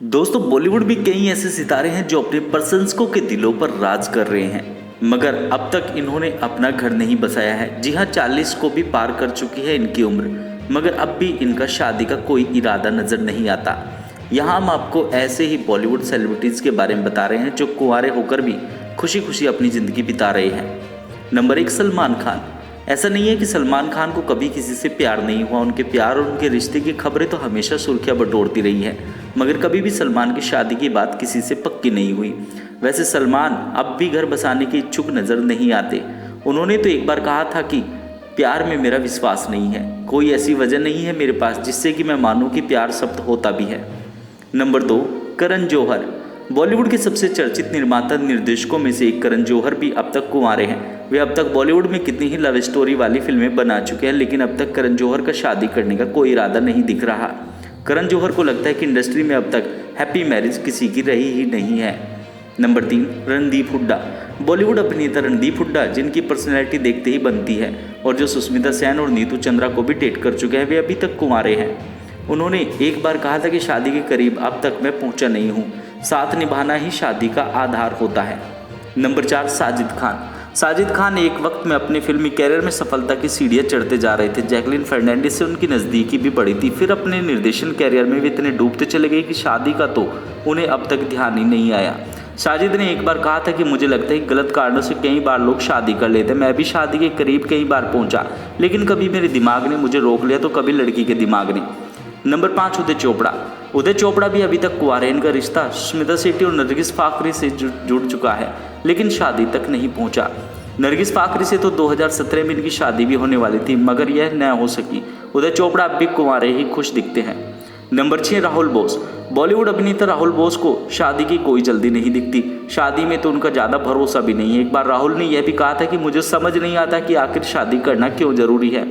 दोस्तों, बॉलीवुड में कई ऐसे सितारे हैं जो अपने प्रशंसकों के दिलों पर राज कर रहे हैं, मगर अब तक इन्होंने अपना घर नहीं बसाया है। जी हाँ, 40 को भी पार कर चुकी है इनकी उम्र, मगर अब भी इनका शादी का कोई इरादा नज़र नहीं आता। यहाँ हम आपको ऐसे ही बॉलीवुड सेलिब्रिटीज़ के बारे में बता रहे हैं जो कुंवारे होकर भी खुशी खुशी अपनी ज़िंदगी बिता रहे हैं। नंबर 1, सलमान खान। ऐसा नहीं है कि सलमान खान को कभी किसी से प्यार नहीं हुआ। उनके प्यार और उनके रिश्ते की खबरें तो हमेशा सुर्खियां बटोरती रही हैं, मगर कभी भी सलमान की शादी की बात किसी से पक्की नहीं हुई। वैसे सलमान अब भी घर बसाने के इच्छुक नज़र नहीं आते। उन्होंने तो एक बार कहा था कि प्यार में मेरा विश्वास नहीं है, कोई ऐसी वजह नहीं है मेरे पास जिससे कि मैं मानूं कि प्यार शब्द होता भी है। नंबर 2, करण जौहर। बॉलीवुड के सबसे चर्चित निर्माता निर्देशकों में से एक करण जौहर भी अब तक कुंवारे हैं। वे अब तक बॉलीवुड में कितनी ही लव स्टोरी वाली फिल्में बना चुके हैं, लेकिन अब तक करण जौहर का शादी करने का कोई इरादा नहीं दिख रहा। करण जौहर को लगता है कि इंडस्ट्री में अब तक हैप्पी मैरिज किसी की रही ही नहीं है। नंबर 3, रणदीप हुड्डा। बॉलीवुड अभिनेता रणदीप हुड्डा, जिनकी पर्सनैलिटी देखते ही बनती है और जो सुष्मिता सेन और नीतू चंद्रा को भी डेट कर चुके हैं, वे अभी तक कुंवारे हैं। उन्होंने एक बार कहा था कि शादी के करीब अब तक मैं पहुंचा नहीं हूं, साथ निभाना ही शादी का आधार होता है। नंबर 4, साजिद खान। साजिद खान एक वक्त में अपने फिल्मी कैरियर में सफलता की सीढ़ियां चढ़ते जा रहे थे। जैकलीन फर्नांडिस से उनकी नज़दीकी भी बढ़ी थी। फिर अपने निर्देशन कैरियर में वे इतने डूबते चले गए कि शादी का तो उन्हें अब तक ध्यान ही नहीं आया। साजिद ने एक बार कहा था कि मुझे लगता है कि गलत कारणों से कई बार लोग शादी कर लेते हैं। मैं भी शादी के करीब कई बार पहुंचा, लेकिन कभी मेरे दिमाग ने मुझे रोक लिया तो कभी लड़की के दिमाग ने। नंबर 5, उदय चोपड़ा। उदय चोपड़ा भी अभी तक कुंवारे। इनका रिश्ता सुष्मिता शेट्टी और नरगिस फाकरी से जुड़ चुका है, लेकिन शादी तक नहीं पहुंचा। नरगिस फाकरी से तो 2017 में इनकी शादी भी होने वाली थी, मगर यह न हो सकी। उदय चोपड़ा अब भी कुंवारे ही खुश दिखते हैं। नंबर 6, राहुल बोस। बॉलीवुड अभिनेता राहुल बोस को शादी की कोई जल्दी नहीं दिखती। शादी में तो उनका ज़्यादा भरोसा भी नहीं है। एक बार राहुल ने यह भी कहा था कि मुझे समझ नहीं आता कि आखिर शादी करना क्यों ज़रूरी है।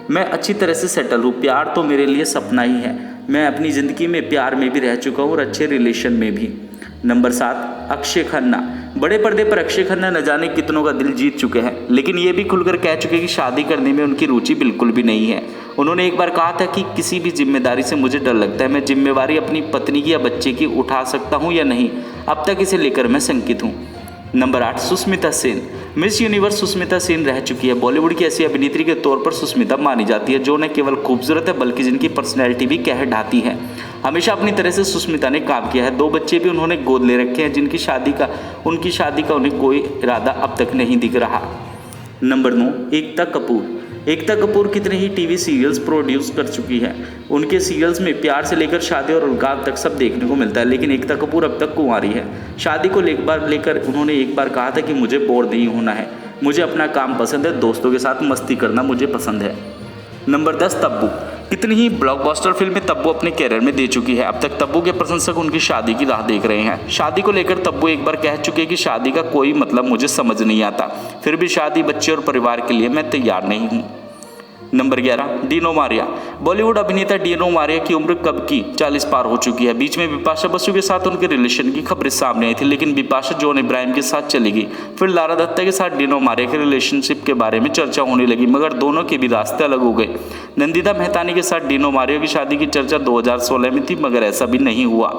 मैं अच्छी तरह से सेटल हूँ, प्यार तो मेरे लिए सपना ही है। मैं अपनी ज़िंदगी में प्यार में भी रह चुका हूँ और अच्छे रिलेशन में भी। नंबर 7, अक्षय खन्ना। बड़े पर्दे पर अक्षय खन्ना न जाने कितनों का दिल जीत चुके हैं, लेकिन ये भी खुलकर कह चुके कि शादी करने में उनकी रुचि बिल्कुल भी नहीं है। उन्होंने एक बार कहा था कि किसी भी जिम्मेदारी से मुझे डर लगता है। मैं जिम्मेवारी अपनी पत्नी की या बच्चे की उठा सकता हूँ या नहीं, अब तक इसे लेकर मैं शंकित हूँ। Number 8, Sushmita Sen. Miss universe Sushmita Sen रह चुकी है। बॉलीवुड की ऐसी अभिनेत्री के तौर पर सुष्मिता मानी जाती है जो न केवल खूबसूरत है बल्कि जिनकी पर्सनैलिटी भी कह ढाती है। हमेशा अपनी तरह से सुष्मिता ने काम किया है। 2 बच्चे भी उन्होंने गोद ले रखे हैं, उनकी शादी का उन्हें कोई इरादा अब तक नहीं दिख रहा। नंबर 9, एकता कपूर। एकता कपूर कितने ही टीवी सीरियल्स प्रोड्यूस कर चुकी है। उनके सीरियल्स में प्यार से लेकर शादी और उल्गाव तक सब देखने को मिलता है, लेकिन एकता कपूर अब तक कुंवारी है। शादी को लेकर उन्होंने एक बार कहा था कि मुझे बोर नहीं होना है, मुझे अपना काम पसंद है, दोस्तों के साथ मस्ती करना मुझे पसंद है। नंबर 10, तब्बू। कितनी ही ब्लॉकबस्टर फिल्में तब्बू अपने कैरियर में दे चुकी है। अब तक तब्बू के प्रशंसक उनकी शादी की राह देख रहे हैं। शादी को लेकर तब्बू एक बार कह चुके कि शादी का कोई मतलब मुझे समझ नहीं आता, फिर भी शादी, बच्चे और परिवार के लिए मैं तैयार नहीं हूँ। Number 11, Dino Maria. बॉलीवुड अभिनेता डीनो मारिया की उम्र कब की 40 पार हो चुकी है। बीच में बिपाशा बसु के साथ उनके रिलेशन की खबरें सामने आई थी, लेकिन बिपाशा जॉन इब्राहिम के साथ चली गई। फिर लारा दत्ता के साथ डीनो मारिया के रिलेशनशिप के बारे में चर्चा होने लगी, मगर दोनों के भी रास्ते अलग हो गए। नंदिता मेहतानी के साथ डीनो मारिया की शादी की चर्चा 2016 में थी, मगर ऐसा भी नहीं हुआ।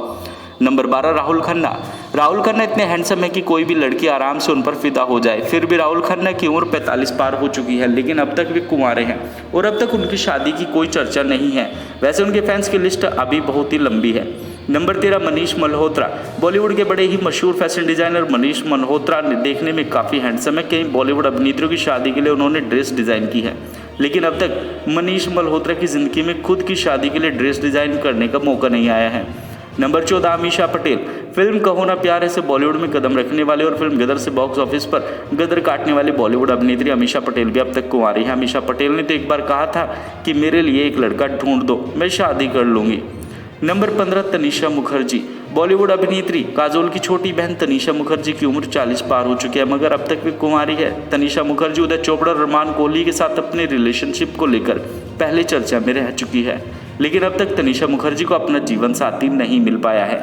नंबर 12, राहुल खन्ना। राहुल खन्ना इतने हैंडसम है कि कोई भी लड़की आराम से उन पर फिदा हो जाए। फिर भी राहुल खन्ना की उम्र 45 पार हो चुकी है, लेकिन अब तक वे कुंवारे हैं और अब तक उनकी शादी की कोई चर्चा नहीं है। वैसे उनके फैंस की लिस्ट अभी बहुत ही लंबी है। नंबर 13, मनीष मल्होत्रा। बॉलीवुड के बड़े ही मशहूर फैशन डिजाइनर मनीष मल्होत्रा देखने में काफ़ी हैंडसम है। कई बॉलीवुड अभिनेत्रियों की शादी के लिए उन्होंने ड्रेस डिज़ाइन की है, लेकिन अब तक मनीष मल्होत्रा की ज़िंदगी में खुद की शादी के लिए ड्रेस डिज़ाइन करने का मौका नहीं आया है। नंबर 14, अमीषा पटेल। फिल्म कहो ना प्यार है से बॉलीवुड में कदम रखने वाले और फिल्म गदर से बॉक्स ऑफिस पर गदर काटने वाली बॉलीवुड अभिनेत्री अमीषा पटेल भी अब तक कुंवारी है। अमीषा पटेल ने तो एक बार कहा था कि मेरे लिए एक लड़का ढूंढ दो, मैं शादी कर लूँगी। नंबर 15, तनीषा मुखर्जी। बॉलीवुड अभिनेत्री काजोल की छोटी बहन तनीषा मुखर्जी की उम्र 40 पार हो चुकी है, मगर अब तक भी कुंवारी है। तनीषा मुखर्जी उदय चोपड़ा और अरमान कोहली के साथ अपने रिलेशनशिप को लेकर पहले चर्चा में रह चुकी है, लेकिन अब तक तनीषा मुखर्जी को अपना जीवन साथी नहीं मिल पाया है।